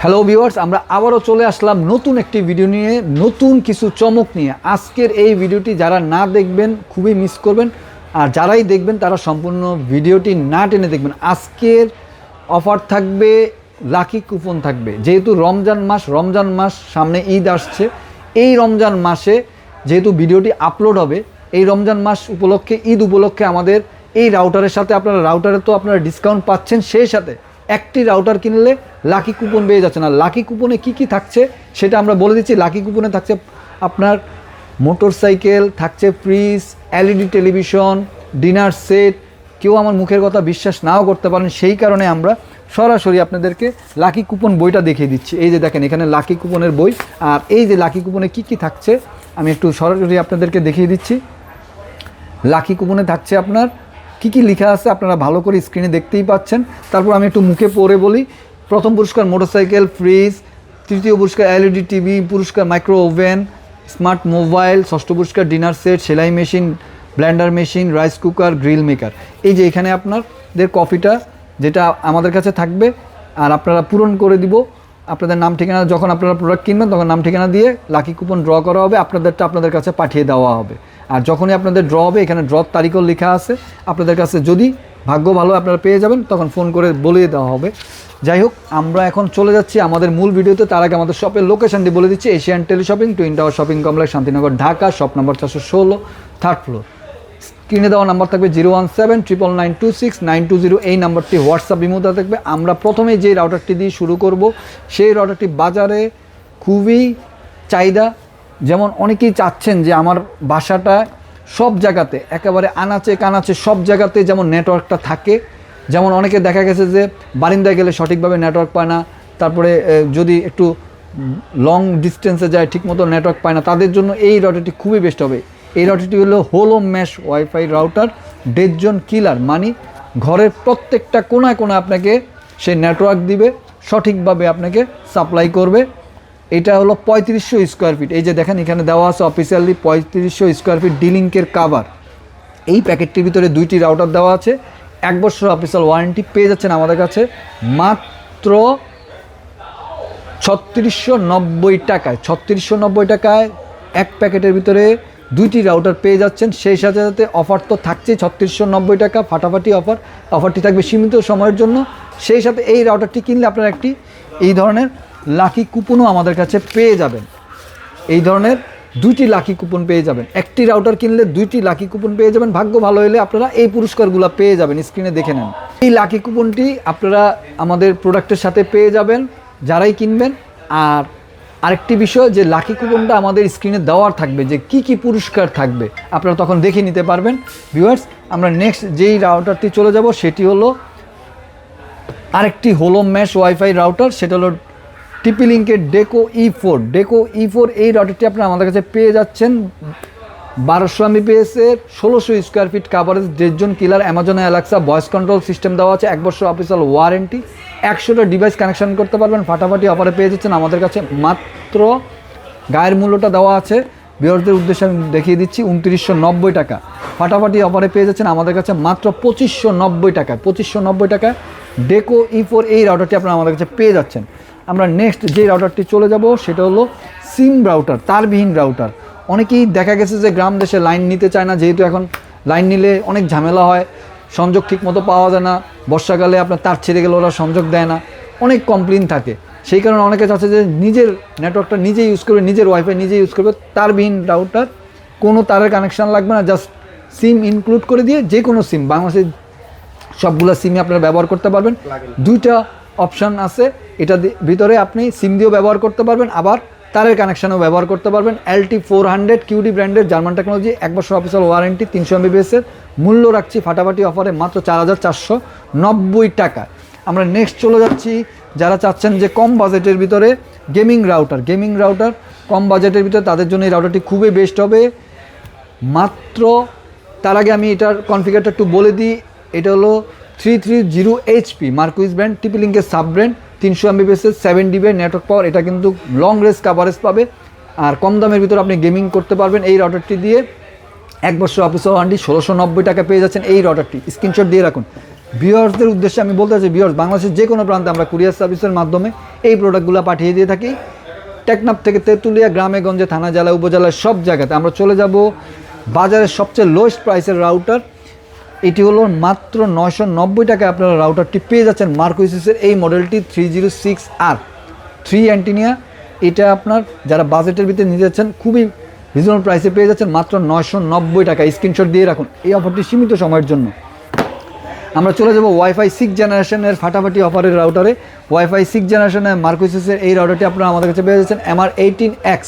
Hello viewers, আমরা আবারও চলে আসলাম নতুন একটি ভিডিও নিয়ে, নতুন কিছু চমক নিয়ে। আজকের এই ভিডিওটি যারা না দেখবেন খুবই মিস করবেন, আর যারাই দেখবেন তারা সম্পূর্ণ ভিডিওটি না টেনে দেখবেন। আজকের অফার থাকবে, লাকি কুপন থাকবে। যেহেতু রমজান মাস সামনে, ঈদ আসছে। এই রমজান মাসে যেহেতু ভিডিওটি আপলোড হবে, এই রমজান মাস উপলক্ষে, ঈদ উপলক্ষে আমাদের এই রাউটারের সাথে রাউটারে তো আপনারা ডিসকাউন্ট পাচ্ছেন, সেই সাথে একটি রাউটার কিনলে লাকি কুপন পেয়ে যাচ্ছেন। আর লাকি কুপনে কি কি থাকছে সেটা আমরা বলে দিচ্ছি। লাকি কুপনে থাকছে আপনার মোটরসাইকেল, থাকছে fridge, LED television, dinner set. কেউ আমার মুখের কথা বিশ্বাস নাও করতে পারেন, সেই কারণে আমরা সরাসরি আপনাদেরকে লাকি কুপন বইটা দেখিয়ে দিচ্ছি। এই যে দেখেন, এখানে লাকি কুপনের বই। আর এই যে লাকি কুপনে কি কি থাকছে আমি একটু সরাসরি আপনাদেরকে দেখিয়ে দিচ্ছি। লাকি কুপনে থাকছে আপনার কি কি লেখা আছে, আপনারা ভালো করে স্ক্রিনে দেখতেই পাচ্ছেন। তারপর আমি একটু মুখে পড়ে বলি। প্রথম পুরস্কার মোটরসাইকেল, ফ্রিজ। তৃতীয় পুরস্কার এলইডি টিভি। পুরস্কার মাইক্রো ওভেন, স্মার্ট মোবাইল। ষষ্ঠ পুরস্কার ডিনার সেট, সেলাই machine, Blender machine, rice cooker, grill maker. এই যে এখানে আপনাদের কপিটা যেটা আমাদের কাছে থাকবে, আর আপনারা পূরণ করে দিব আপনাদের নাম ঠিকানা। যখন আপনারা প্রোডাক্ট কিনবেন তখন নাম ঠিকানা দিয়ে লাকি কুপন ড্র করা হবে, আপনাদেরটা আপনাদের কাছে পাঠিয়ে দেওয়া হবে। আর যখনই আপনাদের ড্র হবে, এখানে ড্র তারিখও লেখা আছে আপনাদের কাছে। যদি ভাগ্য ভালো আপনারা পেয়ে যাবেন, তখন ফোন করে বলিয়ে দেওয়া হবে। যাই হোক, আমরা এখন চলে যাচ্ছি আমাদের মূল ভিডিওতে। তার আগে আমাদের শপের লোকেশনটি বলে দিচ্ছি। Asian teleshopping, twin tower shopping complex, Shantinagar, Dhaka. Shop number 416, third floor. স্ক্রিনে দেওয়া নাম্বার থাকবে 01799926920। এই নাম্বারটি হোয়াটসঅ্যাপ ইমোতে থাকবে। আমরা প্রথমে যে রাউটারটি দিয়ে শুরু করব, সেই রাউটারটি বাজারে খুবই চাহিদা। যেমন অনেকেই চাচ্ছেন যে আমার বাসাটা সব জায়গাতে, একেবারে আনাচে কানাচে সব জায়গাতে যেমন নেটওয়ার্কটা থাকে। যেমন অনেকে দেখা গেছে যে বারিন্দায় গেলে সঠিকভাবে নেটওয়ার্ক পায় না, তারপরে যদি একটু লং ডিস্টেন্সে যায় ঠিকমতো নেটওয়ার্ক পায় না, তাদের জন্য এই রাউটারটি খুবই বেস্ট হবে। এই রাউটারটি হলো হোলো mesh WiFi router, dead zone killer. মানে ঘরের প্রত্যেকটা কোনায় কোনায় আপনাকে সে নেটওয়ার্ক দিবে, সঠিকভাবে আপনাকে সাপ্লাই করবে। এটা হলো 3500 স্কোয়ার ফিট। এই যে দেখেন, এখানে দেওয়া আছে অফিসিয়ালি 3500 স্কোয়ার ফিট ডিলিঙ্কের কাভার। এই প্যাকেটটির ভিতরে 2টি রাউটার দেওয়া আছে। 1 বছর অফিসিয়াল ওয়ারেন্টি পেয়ে যাচ্ছেন আমাদের কাছে মাত্র 3690 টাকায়। 3690 টাকায় এক প্যাকেটের ভিতরে 2টি রাউটার পেয়ে যাচ্ছেন। সেই সাথে সাথে অফার তো থাকছেই, 3690 টাকা ফাটাফাটি অফার। অফারটি থাকবে সীমিত সময়ের জন্য। সেই সাথে এই রাউটারটি কিনলে আপনারা একটি এই ধরনের লাকি কুপনও আমাদের কাছে পেয়ে যাবেন। এই ধরনের 2টি লাকি কুপন পেয়ে যাবেন। একটি রাউটার কিনলে 2টি লাকি কুপন পেয়ে যাবেন। ভাগ্য ভালো হলে আপনারা এই পুরস্কারগুলো পেয়ে যাবেন। স্ক্রিনে দেখে নেন। এই লাকি কুপনটি আপনারা আমাদের প্রোডাক্টের সাথে পেয়ে যাবেন যারাই কিনবেন। আর আরেকটি বিষয়, যে লাকি কুপনটা আমাদের স্ক্রিনে দেওয়ার থাকবে, যে কি কি পুরস্কার থাকবে আপনারা তখন দেখে নিতে পারবেন। ভিউয়ার্স, আমরা নেক্সট যেই রাউটারটি চলে যাব সেটি হলো আরেকটি হোলো ম্যাশ ওয়াইফাই রাউটার। সেটা হলো টিপি-লিঙ্কের ডেকো E4। ডেকো E4 এই রাউটারটি আপনারা আমাদের কাছে পেয়ে যাচ্ছেন 1200 Mbps এর 1600 square feet coverage, dead zone killer, Amazon Alexa voice control system দেওয়া আছে, 1 বছর অফিসিয়াল ওয়ারেন্টি, 100টা ডিভাইস কানেকশন করতে পারবেন। ফাটাফাটি অফারে পেয়ে যাচ্ছেন আমাদের কাছে মাত্র, গায়ের মূল্যটা দেওয়া আছে ভিউয়ারদের উদ্দেশ্যে আমি দেখিয়ে দিচ্ছি, 2990 টাকা। ফাটাফাটি অফারে পেয়ে যাচ্ছেন আমাদের কাছে মাত্র 2590 টাকায়। 2590 টাকায় ডেকো E4 এই রাউটারটি আপনারা আমাদের কাছে পেয়ে যাচ্ছেন। আমরা নেক্সট যে রাউটারটি চলে যাব সেটা হলো সিম রাউটার, তারবিহীন রাউটার। অনেকেই দেখা গেছে যে গ্রাম দেশে লাইন নিতে চায় না, যেহেতু এখন লাইন নিলে অনেক ঝামেলা হয়, সংযোগ ঠিকমতো পাওয়া যায় না। বর্ষাকালে আপনার তার ছেড়ে গেলে ওরা সংযোগ দেয় না, অনেক কমপ্লেন থাকে। সেই কারণে অনেকে চাচ্ছে যে নিজের নেটওয়ার্কটা নিজে ইউজ করবে, নিজের ওয়াইফাই নিজে ইউজ করবে। তারবিহীন রাউটার, কোনো তারের কানেকশান লাগবে না, জাস্ট সিম ইনক্লুড করে দিয়ে যে কোনো সিম, বাংলাদেশের সবগুলো সিমই আপনারা ব্যবহার করতে পারবেন। 2টা অপশান আছে এটার ভিতরে, আপনি সিম দিয়েও ব্যবহার করতে পারবেন, আবার তারের কানেকশানও ব্যবহার করতে পারবেন। LT400 QD ব্র্যান্ডের জার্মান টেকনোলজি, 1 বছর অফিসিয়াল ওয়ারেন্টি, 300 Mbps এর। মূল্য রাখছি ফাটাফাটি অফারে মাত্র 4490 টাকা। আমরা নেক্সট চলে যাচ্ছি যারা চাচ্ছেন যে কম বাজেটের ভিতরে গেমিং রাউটার কম বাজেটের ভিতরে, তাদের জন্য এই রাউটারটি খুবই বেস্ট হবে মাত্র। তার আগে আমি এটার কনফিগারটা একটু বলে দিই। এটা হলো 330 HP মার্কুইস ব্র্যান্ড, টিপি-লিঙ্কের sub brand, 300 Mbps 7 DB network power. এটা কিন্তু লং রেঞ্জ কাভারেজ পাবে, আর কম দামের ভিতরে আপনি গেমিং করতে পারবেন এই রাউটারটি দিয়ে। 1 বছর অফিসিয়াল ওয়ারেন্টি, 1690 টাকা পেয়ে যাচ্ছেন এই রাউটারটি। স্ক্রিনশট দিয়ে রাখুন। ভিউয়ার্সদের উদ্দেশ্যে আমি বলতে চাই, ভিউয়ার্স বাংলাদেশের যে কোনো প্রান্তে আমরা কুরিয়ার সার্ভিসের মাধ্যমে এই প্রোডাক্টগুলো পাঠিয়ে দিয়ে থাকি। টেকনাফ থেকে তেঁতুলিয়া, গ্রামে গঞ্জে, থানা, জেলা, উপজেলায় সব জায়গাতে। আমরা চলে যাব বাজারের সবচেয়ে লোয়েস্ট প্রাইসের রাউটার। এটি হলো মাত্র 990 টাকায় আপনারা রাউটারটি পেয়ে যাচ্ছেন। মার্কোইসিসের এই মডেলটি 306R 3 অ্যান্টিনিয়া। এটা আপনার যারা বাজেটের ভিতরে নিতে যাচ্ছেন খুবই রিজনেবল প্রাইসে পেয়ে যাচ্ছেন মাত্র 990 টাকা। স্ক্রিনশট দিয়ে রাখুন, এই অফারটি সীমিত সময়ের জন্য। আমরা চলে যাব ওয়াইফাই 6 জেনারেশনের ফাটাফাটি অফারের রাউটারে। ওয়াইফাই 6 জেনারেশনের মার্কোইসিসের এই রাউটারটি আপনারা আমাদের কাছে পেয়ে যাচ্ছেন MR18X।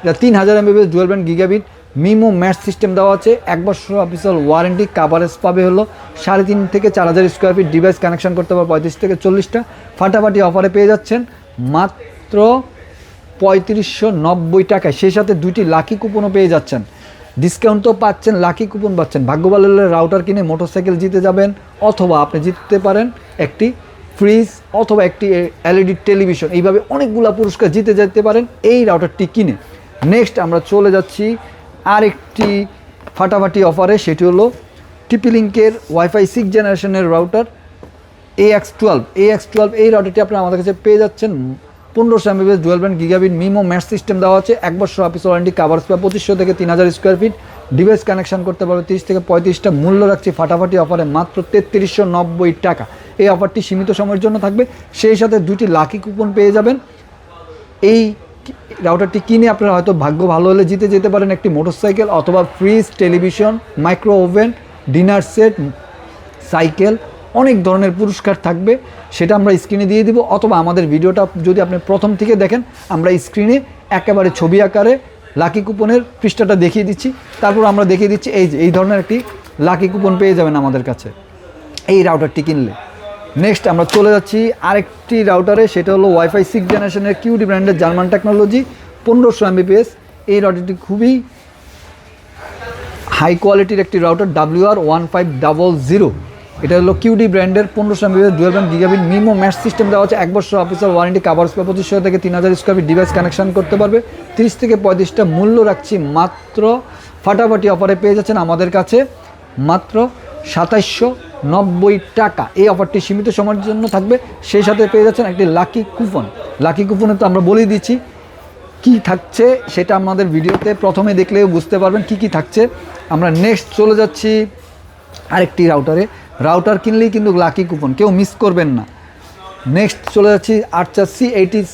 এটা 3000 MBps dual band gigabit MIMO mesh system দেওয়া আছে। 1 বছর অফিসিয়াল ওয়ারেন্টি। কাভারেজ পাবে হলো 3.5 থেকে 4000 স্কোয়ার ফিট। ডিভাইস কানেকশন করতে পারবে 35 থেকে 40টা। ফাটাফাটি অফারে পেয়ে যাচ্ছেন মাত্র 3590 টাকায়। সেই সাথে 2টি লাকি কুপনও পেয়ে যাচ্ছেন। ডিসকাউন্ট তো পাচ্ছেন, লাকি কুপন পাচ্ছেন। ভাগ্য ভালো হলে রাউটার কিনে মোটরসাইকেল জিতে যাবেন, অথবা আপনি জিততে পারেন একটি ফ্রিজ অথবা একটি এলইডি টেলিভিশন। এইভাবে অনেকগুলো পুরস্কার জিতে যেতে পারেন এই রাউটারটি কিনে। নেক্সট আমরা চলে যাচ্ছি আরেকটি ফাটাফাটি অফারে, সেটি হলো টিপি-লিঙ্কের ওয়াইফাই 6 জেনারেশনের রাউটার AX12। এই রাউটারটি আপনারা আমাদের কাছে পেয়ে যাচ্ছেন 1500 MBps dual band gigabit MIMO mesh system দেওয়া আছে। 1 বছর অফিস ওয়ারেন্টি। কাভার্স পাবে 2500 থেকে 3000 স্কোয়ার ফিট। ডিভাইস কানেকশন করতে পারবে 30 থেকে 35টা। মূল্য রাখছি ফাটাফাটি অফারে মাত্র 3390 টাকা। এই অফারটি সীমিত সময়ের জন্য থাকবে। সেই সাথে 2টি লাকি কুপন পেয়ে যাবেন। এই রাউটারটি কিনে আপনারা হয়তো ভাগ্য ভালো হলে জিতে যেতে পারেন একটি মোটরসাইকেল অথবা fridge, television, micro oven, dinner set, cycle. অনেক ধরনের পুরস্কার থাকবে, সেটা আমরা স্ক্রিনে দিয়ে দিব। অথবা আমাদের ভিডিওটা যদি আপনি প্রথম থেকে দেখেন, আমরা স্ক্রিনে একেবারে ছবি আকারে লাকি কুপনের পৃষ্ঠাটা দেখিয়ে দিচ্ছি। তারপর আমরা দেখিয়ে দিচ্ছি এই ধরনের একটি লাকি কুপন পেয়ে যাবেন আমাদের কাছে এই রাউটারটি কিনলে। নেক্সট আমরা চলে যাচ্ছি আরেকটি রাউটারে, সেটা হলো ওয়াইফাই 6 জেনারেশনের কিউডি ব্র্যান্ডের জার্মান টেকনোলজি 1500 MBps। এই রাউটারটি খুবই হাই কোয়ালিটির একটি রাউটার WR1500। এটা হলো কিউডি ব্র্যান্ডের 1500 MBps dual band gigabit MIMO mesh system দেওয়া আছে। 1 বছর অফিসিয়াল ওয়ারেন্টি। কাভার্স পাবে 2500 থেকে 3000 স্কোয়ার ফিট। ডিভাইস কানেকশন করতে পারবে 30 থেকে 35টা। মূল্য রাখছি মাত্র ফাটাফাটি অফারে পেয়ে যাচ্ছেন আমাদের কাছে মাত্র 2790 টাকা। এই অফারটি সীমিত সময়ের জন্য থাকবে। সেই সাথে পেয়ে যাচ্ছেন একটি লাকি কুপন। লাকি কুপনে তো আমরা বলেই দিচ্ছি কি থাকছে, সেটা আমাদের ভিডিওতে প্রথমে দেখলেও বুঝতে পারবেন কি থাকছে। আমরা নেক্সট চলে যাচ্ছি আরেকটি রাউটারে। রাউটার কিনলেই কিন্তু লাকি কুপন, কেউ মিস করবেন না। নেক্সট চলে যাচ্ছি আর্চার C80।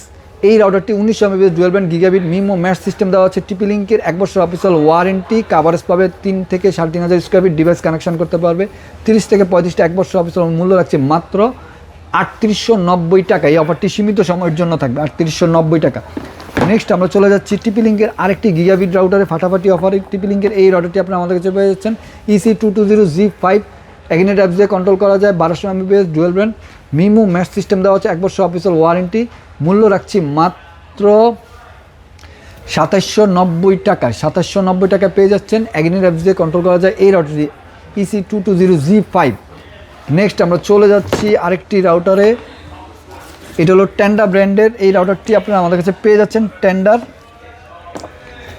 এই রাউটারটি 1900 MBps dual band gigabit MIMO mesh system দেওয়া আছে। টিপি-লিঙ্কের 1 বছর অফিসিয়াল ওয়ারেন্টি। কাভারেজ পাবে 3 থেকে 3500 স্কোয়ার ফিট। ডিভাইস কানেকশন করতে পারবে 30 থেকে 35টা। 1 বছর অফিসিয়াল মূল্য রাখছে মাত্র 3890 টাকা। এই অফারটি সীমিত সময়ের জন্য থাকবে 3890 টাকা। নেক্সট আমরা চলে যাচ্ছি টিপি-লিঙ্কের আরেকটি গিগাবিট রাউটারে ফাটাফাটি অফারে। টিপি-লিঙ্কের এই রাউটারটি আপনারা আমাদের কাছে পেয়ে যাচ্ছেন EC220G5। এগিনেট অ্যাপস দিয়ে কন্ট্রোল করা যায়। 1200 MBps dual band MIMO mesh system দেওয়া আছে। 1 বছর অফিসিয়াল ওয়ারেন্টি। মূল্য রাখছি মাত্র 2790 টাকা। 2790 টাকা পেয়ে যাচ্ছেন। এগিনেট অ্যাপস দিয়ে কন্ট্রোল করা যায় এই রাউটারটি EC220G5। নেক্সট আমরা চলে যাচ্ছি আরেকটি রাউটারে, এটা হলো টেন্ডার ব্র্যান্ডের। এই রাউটারটি আপনারা আমাদের কাছে পেয়ে যাচ্ছেন টেন্ডার।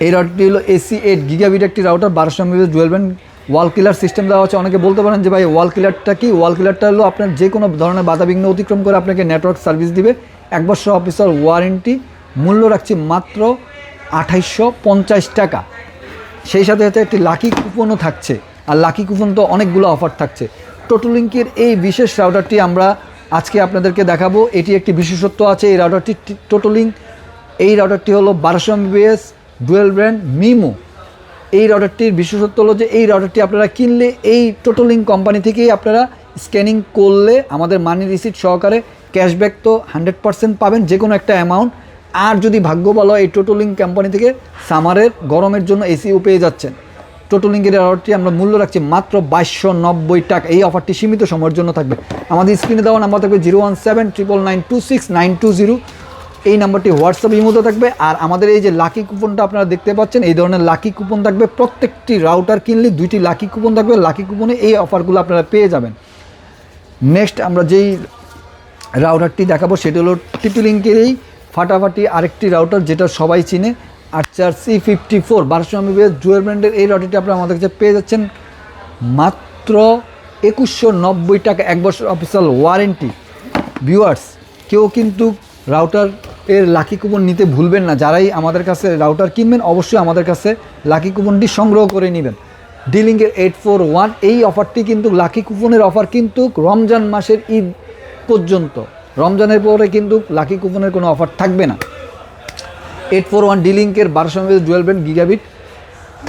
এই রাউটারটি হলো AC8 গিগাবিট একটি রাউটার। 1200 MBps ডুয়াল ব্যান্ড ওয়াল কিলার সিস্টেম দেওয়া আছে। অনেকে বলতে পারেন যে ভাই ওয়াল কিলারটা কি? ওয়াল কিলারটা হলো আপনার যে কোনো ধরনের বাধাবিঘ্ন অতিক্রম করে আপনাকে নেটওয়ার্ক সার্ভিস দিবে। 1 বছর অফিসিয়াল ওয়ারেন্টি। মূল্য রাখছি মাত্র 2850 টাকা। সেই সাথে সাথে একটি লাকি কুপনও থাকছে। আর লাকি কুপন তো অনেকগুলো অফার থাকছে। টোটোলিঙ্কের এই বিশেষ রাউটারটি আমরা আজকে আপনাদেরকে দেখাবো। এটি একটি বিশেষত্ব আছে এই রাউটারটি টোটোলিঙ্ক। এই রাউটারটি হলো 1200 MBps ডুয়াল ব্র্যান্ড মিমো। এই রাউটারটির বিশেষত্ব হলো যে এই রাউটারটি আপনারা কিনলে এই টোটোলিঙ্ক কোম্পানি থেকেই আপনারা স্ক্যানিং করলে আমাদের মানি রিসিট সহকারে ক্যাশব্যাক তো 100% পাবেন যে কোনো একটা অ্যামাউন্ট। আর যদি ভাগ্য ভালো এই টোটোলিঙ্ক কোম্পানি থেকে সামারের গরমের জন্য এসিও পেয়ে যাচ্ছেন। টোটোলিঙ্কের রাউটারটি আমরা মূল্য রাখছি মাত্র 2290 টাকা। এই অফারটি সীমিত সময়ের জন্য থাকবে। আমাদের স্ক্রিনে দেওয়া নাম্বার থাকবে 01799926920। এই নাম্বারটি হোয়াটসঅ্যাপ ইমোতে থাকবে। আর আমাদের এই যে লাকি কুপনটা আপনারা দেখতে পাচ্ছেন, এই ধরনের লাকি কুপন থাকবে। প্রত্যেকটি রাউটার কিনলে 2টি লাকি কুপন থাকবে। লাকি কুপনে এই অফারগুলো আপনারা পেয়ে যাবেন। নেক্সট আমরা যেই রাউটারটি দেখাবো সেটা হলো টিপি-লিঙ্কের এই ফাটাফাটি আরেকটি রাউটার, যেটা সবাই চিনে, আর্চার C54 1200 MBps ডুয়াল ব্র্যান্ডের এই রাউটারটি আপনারা আমাদের কাছে পেয়ে যাচ্ছেন মাত্র 2190 টাকা, 1 বছর অফিসিয়াল ওয়ারেন্টি। ভিউয়ার্স, কেউ কিন্তু রাউটার এর লাকি কুপন নিতে ভুলবেন না। যারাই আমাদের কাছে রাউটার কিনবেন অবশ্যই আমাদের কাছে লাকি কুপনটি সংগ্রহ করে নেবেন। ডিলিংকের 841 এই অফারটি কিন্তু লাকি কুপনের অফার কিন্তু রমজান মাসের ঈদ পর্যন্ত, রমজানের পরে কিন্তু লাকি কুপনের কোনো অফার থাকবে না। 841 ডিলিংকের 1200 MB ডুয়াল ব্যান্ড গিগাবিট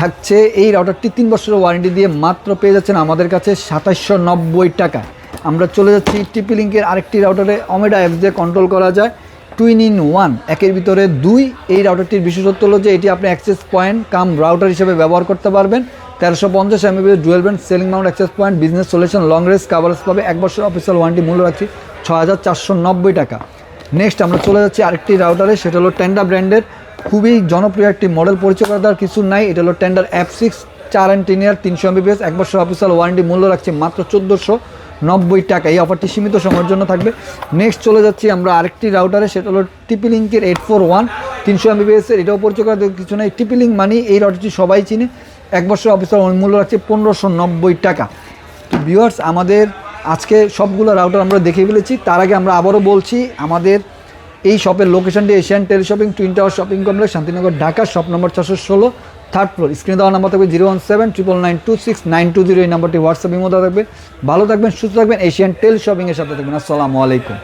থাকছে। এই রাউটারটি 3 বছরের ওয়ারেন্টি দিয়ে মাত্র পেয়ে যাচ্ছেন আমাদের কাছে 2790 টাকা। আমরা চলে যাচ্ছি টিপি লিঙ্কের আরেকটি রাউটারে, ওমেডা অ্যাপ দিয়ে কন্ট্রোল করা যায়, 2-in-1 একের ভিতরে 2। এই রাউটারটির বিশেষত্ব হলো যে এটি আপনি অ্যাক্সেস পয়েন্ট কাম রাউটার হিসেবে ব্যবহার করতে পারবেন। 1350 MB dual band selling Mount access point business solution long range coverage পাবে। 1 বছর অফিসিয়াল ওয়ারেন্টি মূল্য রাখছি 6490 টাকা। নেক্সট আমরা চলে যাচ্ছি আরেকটি রাউটারে, সেটা হলো টেন্ডা ব্র্যান্ডের খুবই জনপ্রিয় একটি মডেল, পরিচয় করে দেওয়ার কিছু নাই। এটা হলো tender F6 4 and 10 year 300 MBPS 1 বছর অফিসিয়াল ওয়ারেন্টি মূল্য রাখছে মাত্র 1490 টাকা। এই অফারটি সীমিত সময়ের জন্য থাকবে। নেক্সট চলে যাচ্ছি আমরা আরেকটি রাউটারে, সেটা হলো টিপি লিঙ্কের 841 300 MBPS এর। এটাও পরিচয় করে দেওয়ার কিছু নাই। টিপি লিঙ্ক মানে এই রাউটারটি সবাই চিনে, 1 বছর অফিসিয়াল মূল্য রাখছে 1590 টাকা। তো ভিউয়ার্স, আমাদের আজকে সবগুলো রাউটার আমরা দেখে ফেলেছি। তার আগে আমরা আবারও বলছি, আমাদের এই শপের লোকেশনটি Asian teleshopping twin tower shopping complex, Shantinagar, Dhaka, shop number 416, 3rd floor. স্ক্রিনে দেওয়া নাম্বার থাকবে 01799926929। এই নাম্বারটি হোয়াটসঅ্যাপ ইমো দেওয়া থাকবে। ভালো থাকবেন, সুস্থ থাকবেন, এশিয়ান টেলিশপিংয়ের সাথে থাকবেন। আসসালামু আলাইকুম।